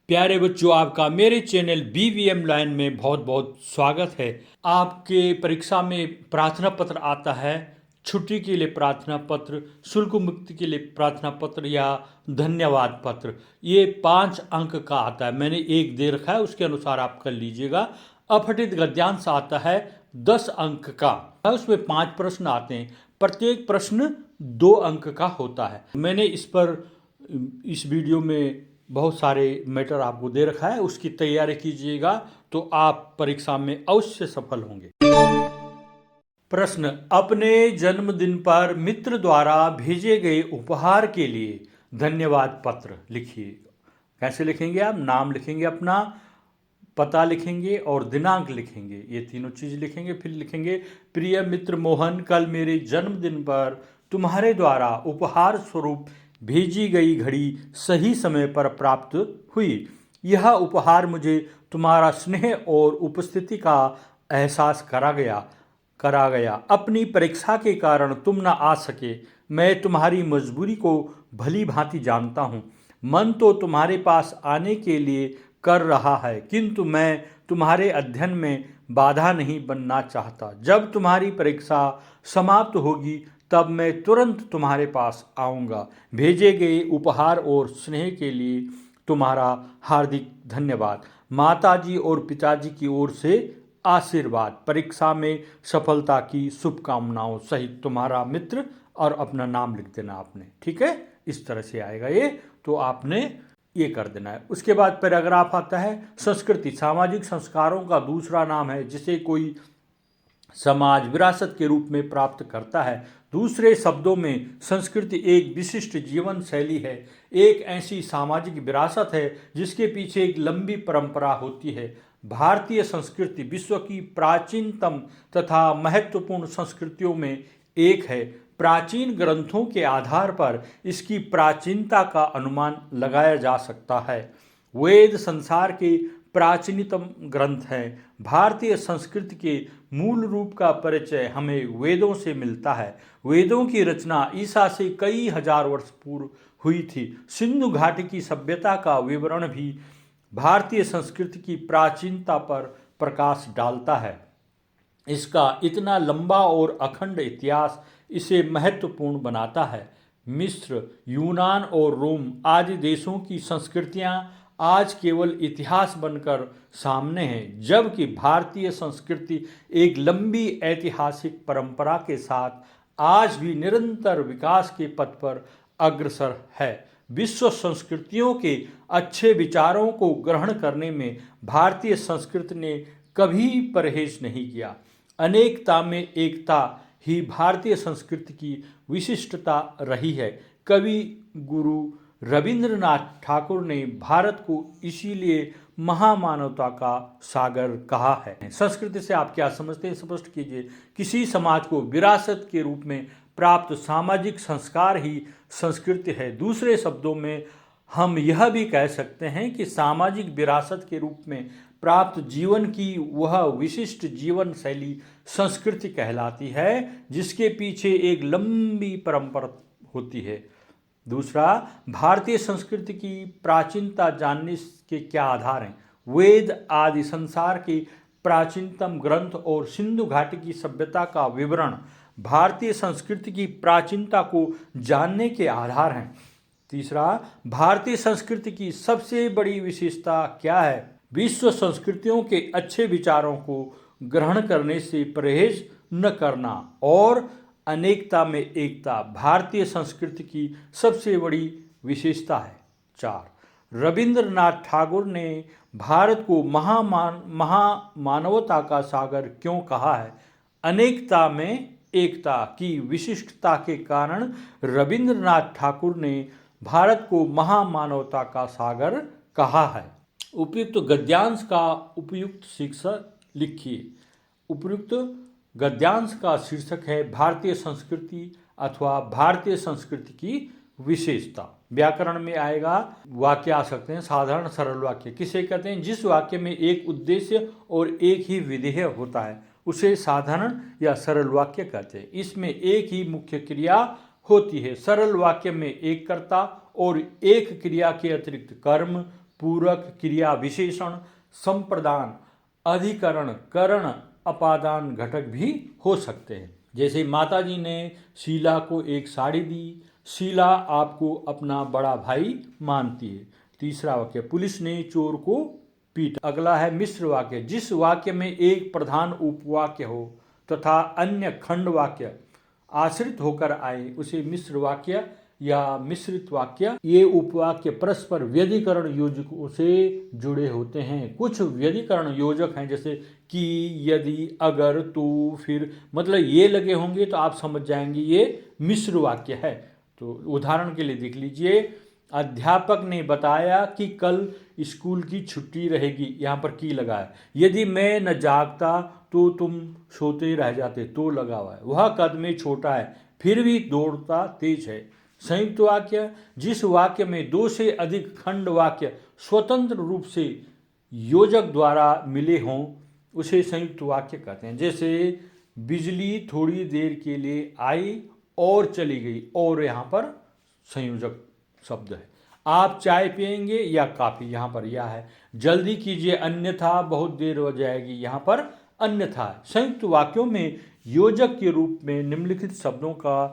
प्यारे बच्चों, आपका मेरे चैनल BVM लाइन में बहुत बहुत स्वागत है। आपके परीक्षा में प्रार्थना पत्र आता है, छुट्टी के लिए प्रार्थना पत्र, शुल्क मुक्ति के लिए प्रार्थना पत्र या धन्यवाद पत्र। ये 5 अंक का आता है। मैंने एक दे रखा है, उसके अनुसार आप कर लीजिएगा। अपठित गद्यांश आता है 10 अंक का, उसमें 5 प्रश्न आते हैं। प्रत्येक प्रश्न 2 अंक का होता है। मैंने इस वीडियो में बहुत सारे मैटर आपको दे रखा है, उसकी तैयारी कीजिएगा तो आप परीक्षा में अवश्य सफल होंगे। प्रश्न, अपने जन्मदिन पर मित्र द्वारा भेजे गए उपहार के लिए धन्यवाद पत्र लिखिए। कैसे लिखेंगे आप? नाम लिखेंगे, अपना पता लिखेंगे और दिनांक लिखेंगे। ये तीनों चीज लिखेंगे। फिर लिखेंगे, प्रिय मित्र मोहन, कल मेरे जन्मदिन पर तुम्हारे द्वारा उपहार स्वरूप भेजी गई घड़ी सही समय पर प्राप्त हुई। यह उपहार मुझे तुम्हारा स्नेह और उपस्थिति का एहसास करा गया। अपनी परीक्षा के कारण तुम न आ सके। मैं तुम्हारी मजबूरी को भली भांति जानता हूँ। मन तो तुम्हारे पास आने के लिए कर रहा है, किंतु मैं तुम्हारे अध्ययन में बाधा नहीं बनना चाहता। जब तुम्हारी परीक्षा समाप्त होगी तब मैं तुरंत तुम्हारे पास आऊँगा। भेजे गए उपहार और स्नेह के लिए तुम्हारा हार्दिक धन्यवाद। माताजी और पिताजी की ओर से आशीर्वाद। परीक्षा में सफलता की शुभकामनाओं सहित तुम्हारा मित्र, और अपना नाम लिख देना आपने। ठीक है, इस तरह से आएगा ये, तो आपने ये कर देना है। उसके बाद पैराग्राफ आता है, संस्कृति सामाजिक संस्कारों का दूसरा नाम है जिसे कोई समाज विरासत के रूप में प्राप्त करता है। दूसरे शब्दों में, संस्कृति एक विशिष्ट जीवन शैली है, एक ऐसी सामाजिक विरासत है जिसके पीछे एक लंबी परंपरा होती है। भारतीय संस्कृति विश्व की प्राचीनतम तथा महत्वपूर्ण संस्कृतियों में एक है। प्राचीन ग्रंथों के आधार पर इसकी प्राचीनता का अनुमान लगाया जा सकता है। वेद संसार के प्राचीनतम ग्रंथ हैं। भारतीय संस्कृति के मूल रूप का परिचय हमें वेदों से मिलता है। वेदों की रचना ईसा से कई हजार वर्ष पूर्व हुई थी। सिंधु घाटी की सभ्यता का विवरण भी भारतीय संस्कृति की प्राचीनता पर प्रकाश डालता है। इसका इतना लंबा और अखंड इतिहास इसे महत्वपूर्ण बनाता है। मिस्र, यूनान और रोम आदि देशों की संस्कृतियां आज केवल इतिहास बनकर सामने हैं, जबकि भारतीय संस्कृति एक लंबी ऐतिहासिक परंपरा के साथ आज भी निरंतर विकास के पथ पर अग्रसर है। विश्व संस्कृतियों के अच्छे विचारों को ग्रहण करने में भारतीय संस्कृति ने कभी परहेज नहीं किया। अनेकता में एकता ही भारतीय संस्कृति की विशिष्टता रही है। कवि गुरु रविंद्रनाथ ठाकुर ने भारत को इसीलिए महामानवता का सागर कहा है। संस्कृति से आप क्या समझते हैं, स्पष्ट कीजिए। किसी समाज को विरासत के रूप में प्राप्त सामाजिक संस्कार ही संस्कृति है। दूसरे शब्दों में हम यह भी कह सकते हैं कि सामाजिक विरासत के रूप में प्राप्त जीवन की वह विशिष्ट जीवन शैली संस्कृति कहलाती है, जिसके पीछे एक लंबी परंपरा होती है। दूसरा, भारतीय संस्कृति की प्राचीनता जानने के क्या आधार हैं? वेद आदि संसार के प्राचीनतम ग्रंथ और सिंधु घाटी की सभ्यता का विवरण भारतीय संस्कृति की प्राचीनता को जानने के आधार हैं। तीसरा, भारतीय संस्कृति की सबसे बड़ी विशेषता क्या है? विश्व संस्कृतियों के अच्छे विचारों को ग्रहण करने से परहेज न करना और अनेकता में एकता भारतीय संस्कृति की सबसे बड़ी विशेषता है। 4, रविंद्रनाथ ठाकुर ने भारत को महामानवता का सागर क्यों कहा है? अनेकता में एकता की विशिष्टता के कारण रविंद्रनाथ ठाकुर ने भारत को महामानवता का सागर कहा है। उपयुक्त गद्यांश का उपयुक्त शीर्षक लिखिए। उपयुक्त गद्यांश का शीर्षक है भारतीय संस्कृति अथवा भारतीय संस्कृति की विशेषता। व्याकरण में आएगा, वाक्य आ सकते हैं साधारण सरल वाक्य। किसे कहते हैं? जिस वाक्य में एक उद्देश्य और एक ही विधेय होता है उसे साधारण या सरल वाक्य कहते हैं। इसमें एक ही मुख्य क्रिया होती है। सरल वाक्य में एक कर्ता और एक क्रिया के अतिरिक्त कर्म, पूरक, क्रिया विशेषण, संप्रदान, अधिकरण, करण, अपादान घटक भी हो सकते हैं। जैसे माता जी ने शीला को एक साड़ी दी, शीला आपको अपना बड़ा भाई मानती है। तीसरा वाक्य, पुलिस ने चोर को पीटा। अगला है मिश्र वाक्य, जिस वाक्य में एक प्रधान उपवाक्य हो तथा अन्य खंड वाक्य आश्रित होकर आए उसे मिश्र वाक्य या मिश्रित वाक्य। ये उपवाक्य परस्पर व्यधिकरण योजकों से जुड़े होते हैं। कुछ व्यधिकरण योजक हैं जैसे कि, यदि, अगर, तो, फिर, मतलब ये लगे होंगे तो आप समझ जाएंगे ये मिश्र वाक्य है। तो उदाहरण के लिए देख लीजिए, अध्यापक ने बताया कि कल स्कूल की छुट्टी रहेगी, यहाँ पर की लगा है। यदि मैं न जागता तो तुम सोते रह जाते, तो लगा हुआ है। वह कद में छोटा है फिर भी दौड़ता तेज है। संयुक्त वाक्य, जिस वाक्य में दो से अधिक खंड वाक्य स्वतंत्र रूप से योजक द्वारा मिले हों उसे संयुक्त वाक्य कहते हैं। जैसे बिजली थोड़ी देर के लिए आई और चली गई, और यहाँ पर संयोजक शब्द है। आप चाय पिएंगे या काफ़ी, यहाँ पर यह है। जल्दी कीजिए अन्यथा बहुत देर हो जाएगी, यहाँ पर अन्यथा। संयुक्त वाक्यों में योजक के रूप में निम्नलिखित शब्दों का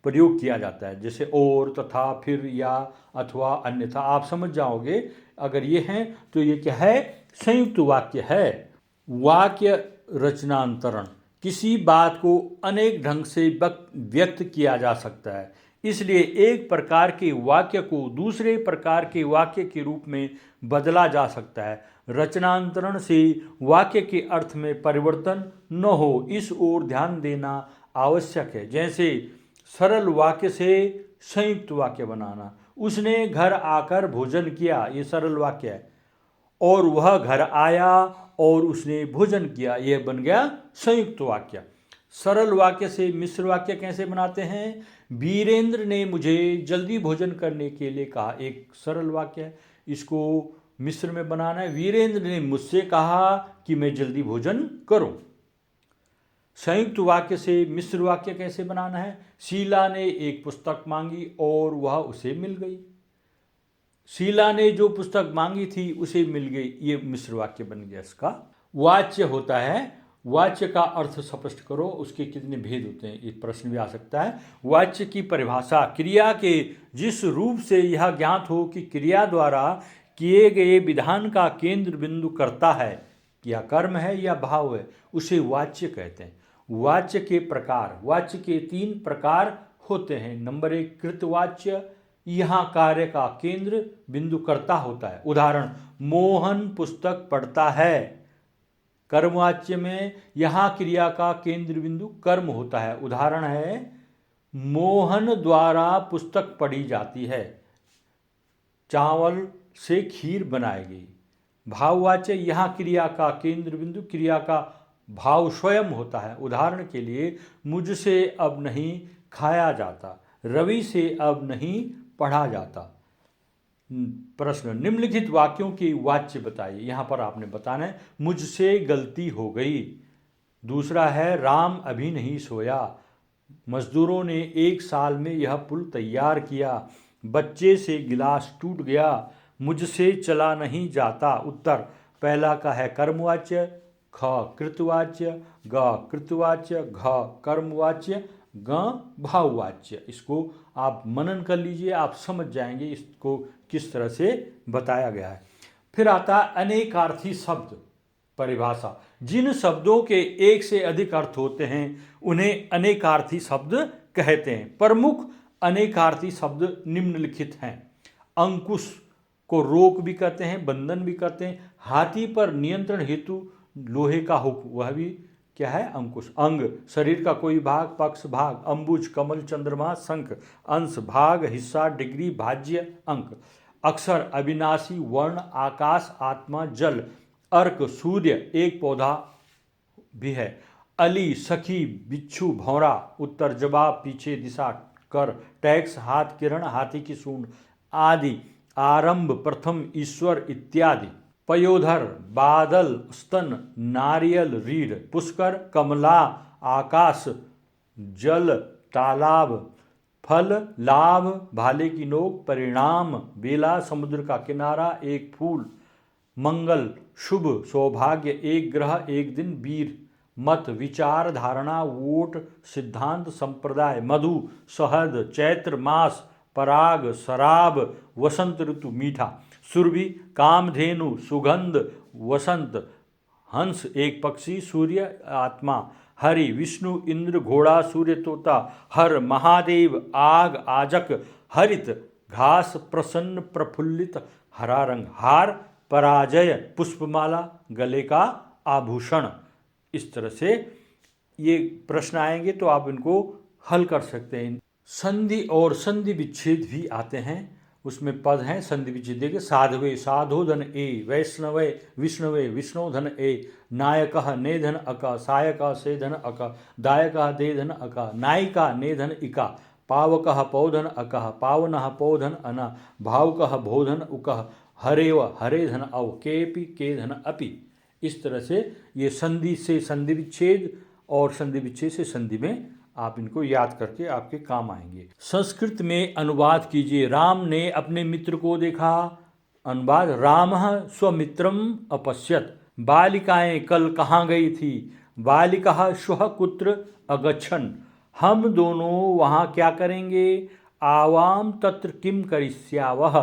प्रयोग किया जाता है, जैसे और, तथा, फिर, या, अथवा, अन्यथा। आप समझ जाओगे अगर ये हैं तो ये क्या है, संयुक्त वाक्य है। वाक्य रचनांतरण, किसी बात को अनेक ढंग से व्यक्त किया जा सकता है, इसलिए एक प्रकार के वाक्य को दूसरे प्रकार के वाक्य के रूप में बदला जा सकता है। रचनांतरण से वाक्य के अर्थ में परिवर्तन न हो, इस ओर ध्यान देना आवश्यक है। जैसे सरल वाक्य से संयुक्त वाक्य बनाना, उसने घर आकर भोजन किया, ये सरल वाक्य है। और वह घर आया और उसने भोजन किया, यह बन गया संयुक्त वाक्य। सरल वाक्य से मिश्र वाक्य कैसे बनाते हैं? वीरेंद्र ने मुझे जल्दी भोजन करने के लिए कहा, एक सरल वाक्य है। इसको मिश्र में बनाना है, वीरेंद्र ने मुझसे कहा कि मैं जल्दी भोजन करूं। संयुक्त वाक्य से मिश्र वाक्य कैसे बनाना है? शीला ने एक पुस्तक मांगी और वह उसे मिल गई। शीला ने जो पुस्तक मांगी थी उसे मिल गई, ये मिश्र वाक्य बन गया। इसका वाच्य होता है, वाच्य का अर्थ स्पष्ट करो, उसके कितने भेद होते हैं, ये प्रश्न भी आ सकता है। वाच्य की परिभाषा, क्रिया के जिस रूप से यह ज्ञात हो कि क्रिया द्वारा किए गए विधान का केंद्र बिंदु कर्ता है, या कर्म है या भाव है, उसे वाच्य कहते हैं। वाच्य के प्रकार, वाच्य के 3 प्रकार होते हैं। नंबर 1 कृतवाच्य, यहाँ कार्य का केंद्र बिंदु कर्ता होता है। उदाहरण, मोहन पुस्तक पढ़ता है। कर्मवाच्य में यहाँ क्रिया का केंद्र बिंदु कर्म होता है। उदाहरण है, मोहन द्वारा पुस्तक पढ़ी जाती है, चावल से खीर बनाई गई। भाववाच्य, यहाँ क्रिया का केंद्र बिंदु क्रिया का भाव स्वयं होता है। उदाहरण के लिए, मुझसे अब नहीं खाया जाता, रवि से अब नहीं पढ़ा जाता। प्रश्न, निम्नलिखित वाक्यों की वाच्य बताइए। यहाँ पर आपने बताना है, मुझसे गलती हो गई। दूसरा है, राम अभी नहीं सोया। मजदूरों ने 1 साल में यह पुल तैयार किया। बच्चे से गिलास टूट गया। मुझसे चला नहीं जाता। उत्तर, पहला का है कर्मवाच्य, ख कृतवाच्य, ग कृतवाच्य, घ कर्मवाच्य, ग भाववाच्य। इसको आप मनन कर लीजिए, आप समझ जाएंगे इसको किस तरह से बताया गया है। फिर आता है अनेकार्थी शब्द परिभाषा। जिन शब्दों के एक से अधिक अर्थ होते हैं उन्हें अनेकार्थी शब्द कहते हैं। प्रमुख अनेकार्थी शब्द निम्नलिखित हैं। अंकुश को रोक भी कहते हैं, बंधन भी कहते हैं। हाथी पर नियंत्रण हेतु लोहे का हुक, वह भी क्या है, अंकुश। अंग, शरीर का कोई भाग, पक्ष, भाग। अंबुज, कमल, चंद्रमा, शंख। अंश, भाग, हिस्सा, डिग्री, भाज्य, अंक। अक्षर, अविनाशी, वर्ण, आकाश, आत्मा, जल। अर्क, सूर्य, एक पौधा भी है। अली, सखी, बिच्छू, भौरा। उत्तर, जवाब, पीछे, दिशा, कर। टैक्स, हाथ, किरण, हाथी की सूंड आदि। आरंभ, प्रथम, ईश्वर इत्यादि। पयोधर, बादल, स्तन, नारियल, रीढ़। पुष्कर, कमला, आकाश, जल, तालाब। फल लाभ भाले की नोक, परिणाम बेला समुद्र का किनारा, एक फूल मंगल शुभ सौभाग्य, एक ग्रह एक दिन वीर, मत विचार धारणा वोट सिद्धांत संप्रदाय, मधु शहद, चैत्र मास पराग शराब, वसंत ऋतु मीठा, सुरभि कामधेनु सुगंध, वसंत हंस एक पक्षी, सूर्य आत्मा, हरि विष्णु इंद्र घोड़ा, सूर्य तोता, हर महादेव आग आजक, हरित घास प्रसन्न प्रफुल्लित, हरा रंग, हार पराजय, पुष्पमाला गले का आभूषण। इस तरह से ये प्रश्न आएंगे तो आप इनको हल कर सकते हैं। संधि और संधि विच्छेद भी आते हैं, उसमें पद हैं संधि विच्छेद। देखिए साधवे साधोधन ए, वैष्णवे विष्णवे विष्णोधन ए, नायकः नेधन अक, सायकः सेधन अक, दायकः देधन अक, नायिका नेधन इका, पावकः पौधन अकः, पावनः पौधन अन, भावकः भोधन उकः, हरेव हरे धन अव, केपि के धन अपि। इस तरह से ये संधि से संधि विच्छेद और संधि विच्छेद से संधि में आप इनको याद करके आपके काम आएंगे। संस्कृत में अनुवाद कीजिए। राम ने अपने मित्र को देखा। अनुवाद, रामः स्वमित्रम अपश्यत। बालिकाएं कल कहाँ गई थी? बालिकाः श्वः कुत्र अगच्छन्। हम दोनों वहाँ क्या करेंगे? आवाम तत्र किम करिष्यावः।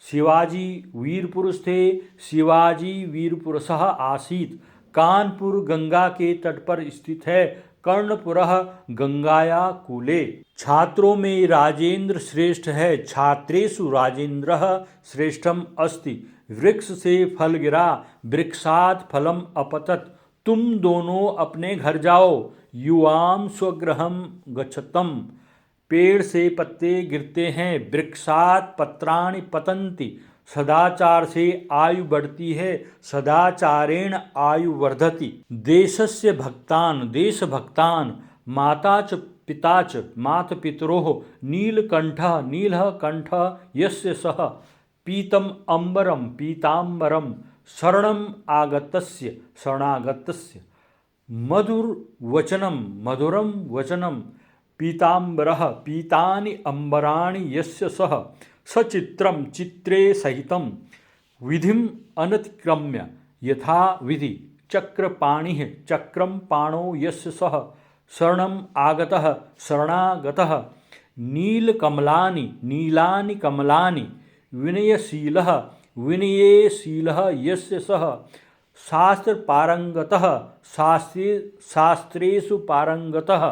शिवाजी वीर पुरुष थे। शिवाजी वीर पुरुषः आसीत्। कानपुर गंगा के तट पर स्थित है। कर्णपुरः गंगाया कूले। छात्रों में राजेंद्र श्रेष्ठ है। छात्रेषु राजेंद्रः श्रेष्ठम अस्ति। वृक्ष से फल गिरा। वृक्षात् फलम अपतत। तुम दोनों अपने घर जाओ। युवाम स्वगृहम गच्छतम। पेड़ से पत्ते गिरते हैं। वृक्षात् पत्राणि पतन्ति। सदाचार से आयु बढ़ती है। सदाचारेण आयु वर्धति। देशस्य भक्तान देशभक्तान। माता च पिता च मातपितरोः। नीलकंठः नीलः कंठः यस्य सः। पीतम अंबरम पीतांबरम। शरणम आगतस्य शरणागतस्य। मधुरवचनम मधुरम वचनम। पीतांबरः पीतानि अंबराणि यस्य सः। सचित्रम चित्रे सहितम। विधिम अनतिक्रम्य यथा विधि। चक्रपाणिः चक्रम पाणौ यस्य सः। शरणम आगतः शरणागतः। नीलकमलानि नीलानि कमलानि। विनयशीलः विनयेशीलः यस्य सः। शास्त्र पारंगतः शास्त्रेषु पारंगतः।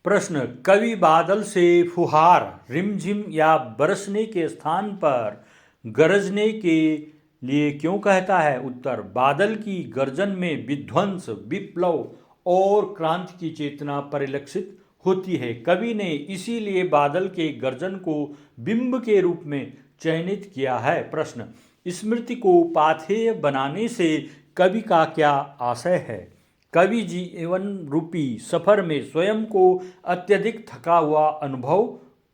प्रश्न, कवि बादल से फुहार रिमझिम या बरसने के स्थान पर गरजने के लिए क्यों कहता है? उत्तर, बादल की गर्जन में विध्वंस विप्लव और क्रांति की चेतना परिलक्षित होती है। कवि ने इसीलिए बादल के गर्जन को बिंब के रूप में चयनित किया है। प्रश्न, स्मृति को पाथेय बनाने से कवि का क्या आशय है? कवि जीवन रूपी सफर में स्वयं को अत्यधिक थका हुआ अनुभव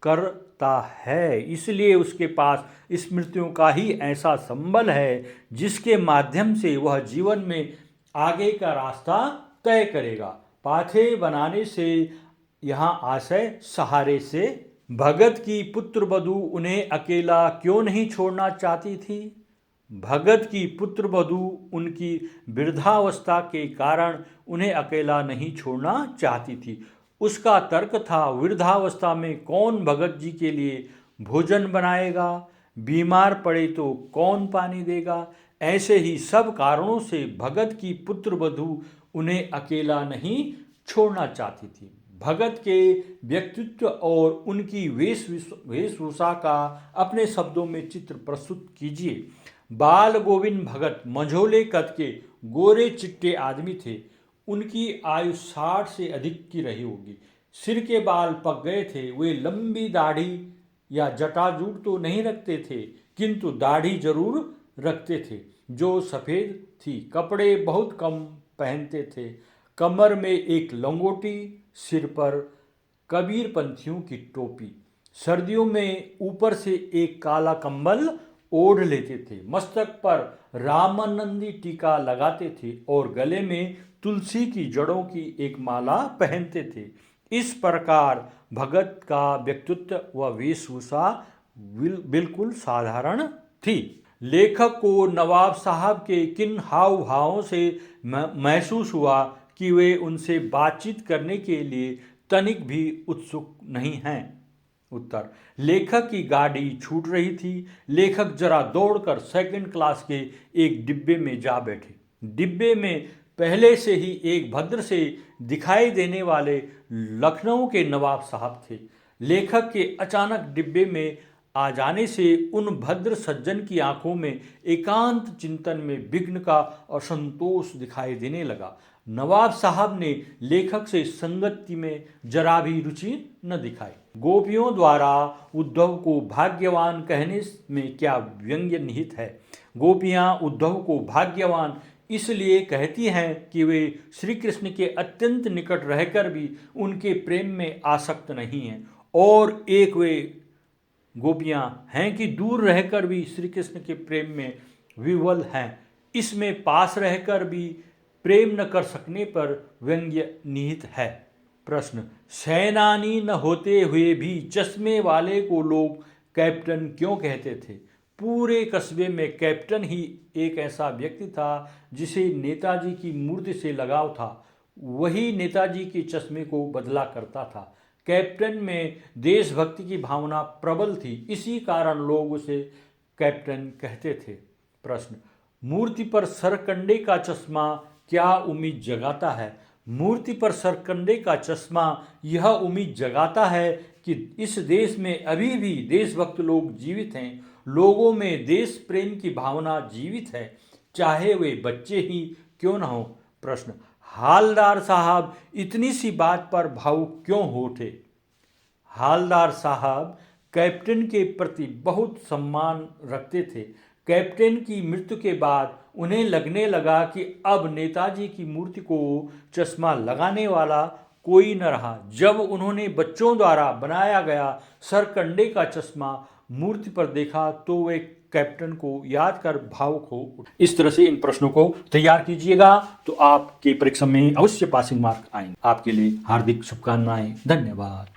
करता है, इसलिए उसके पास स्मृतियों का ही ऐसा संबल है जिसके माध्यम से वह जीवन में आगे का रास्ता तय करेगा। पाथेय बनाने से यहाँ आशय सहारे से। भगत की पुत्रवधू उन्हें अकेला क्यों नहीं छोड़ना चाहती थी? भगत की पुत्रवधू उनकी वृद्धावस्था के कारण उन्हें अकेला नहीं छोड़ना चाहती थी। उसका तर्क था, वृद्धावस्था में कौन भगत जी के लिए भोजन बनाएगा, बीमार पड़े तो कौन पानी देगा। ऐसे ही सब कारणों से भगत की पुत्रवधू उन्हें अकेला नहीं छोड़ना चाहती थी। भगत के व्यक्तित्व और उनकी वेशभूषा का अपने शब्दों में चित्र प्रस्तुत कीजिए। बाल गोविंद भगत मंझोले कद के गोरे चिट्टे आदमी थे। उनकी आयु 60 से अधिक की रही होगी। सिर के बाल पक गए थे। वे लंबी दाढ़ी या जटाजूट तो नहीं रखते थे, किंतु दाढ़ी जरूर रखते थे जो सफ़ेद थी। कपड़े बहुत कम पहनते थे। कमर में एक लंगोटी, सिर पर कबीर पंथियों की टोपी। सर्दियों में ऊपर से एक काला कंबल ओढ़ लेते थे। मस्तक पर रामानंदी टीका लगाते थे और गले में तुलसी की जड़ों की एक माला पहनते थे। इस प्रकार भगत का व्यक्तित्व व वेशभूषा बिल्कुल साधारण थी। लेखक को नवाब साहब के किन हाव भावों से महसूस हुआ कि वे उनसे बातचीत करने के लिए तनिक भी उत्सुक नहीं हैं? उत्तर, लेखक की गाड़ी छूट रही थी। लेखक जरा दौड़कर सेकंड क्लास के एक डिब्बे में जा बैठे। डिब्बे में पहले से ही एक भद्र से दिखाई देने वाले लखनऊ के नवाब साहब थे। लेखक के अचानक डिब्बे में आ जाने से उन भद्र सज्जन की आंखों में एकांत चिंतन में विघ्न का असंतोष दिखाई देने लगा। नवाब साहब ने लेखक से संगति में जरा भी रुचि न दिखाई। गोपियों द्वारा उद्धव को भाग्यवान कहने में क्या व्यंग्य निहित है? गोपियां उद्धव को भाग्यवान इसलिए कहती हैं कि वे श्री कृष्ण के अत्यंत निकट रहकर भी उनके प्रेम में आसक्त नहीं हैं, और एक वे गोपियां हैं कि दूर रहकर भी श्री कृष्ण के प्रेम में विह्वल हैं। इसमें पास रहकर भी प्रेम न कर सकने पर व्यंग्य निहित है। प्रश्न, सेनानी न होते हुए भी चश्मे वाले को लोग कैप्टन क्यों कहते थे? पूरे कस्बे में कैप्टन ही एक ऐसा व्यक्ति था जिसे नेताजी की मूर्ति से लगाव था। वही नेताजी के चश्मे को बदला करता था। कैप्टन में देशभक्ति की भावना प्रबल थी, इसी कारण लोग उसे कैप्टन कहते थे। प्रश्न, मूर्ति पर सरकंडे का चश्मा क्या उम्मीद जगाता है? मूर्ति पर सरकंडे का चश्मा यह उम्मीद जगाता है कि इस देश में अभी भी देशभक्त लोग जीवित हैं। लोगों में देश प्रेम की भावना जीवित है, चाहे वे बच्चे ही क्यों न हो। प्रश्न, हालदार साहब इतनी सी बात पर भावुक क्यों हो उठे? हालदार साहब कैप्टन के प्रति बहुत सम्मान रखते थे। कैप्टन की मृत्यु के बाद उन्हें लगने लगा कि अब नेताजी की मूर्ति को चश्मा लगाने वाला कोई न रहा। जब उन्होंने बच्चों द्वारा बनाया गया सरकंडे का चश्मा मूर्ति पर देखा तो वे कैप्टन को याद कर भावुक हो उठे। इस तरह से इन प्रश्नों को तैयार कीजिएगा तो आपके परीक्षा में अवश्य पासिंग मार्क आएंगे। आपके लिए हार्दिक शुभकामनाएं। धन्यवाद।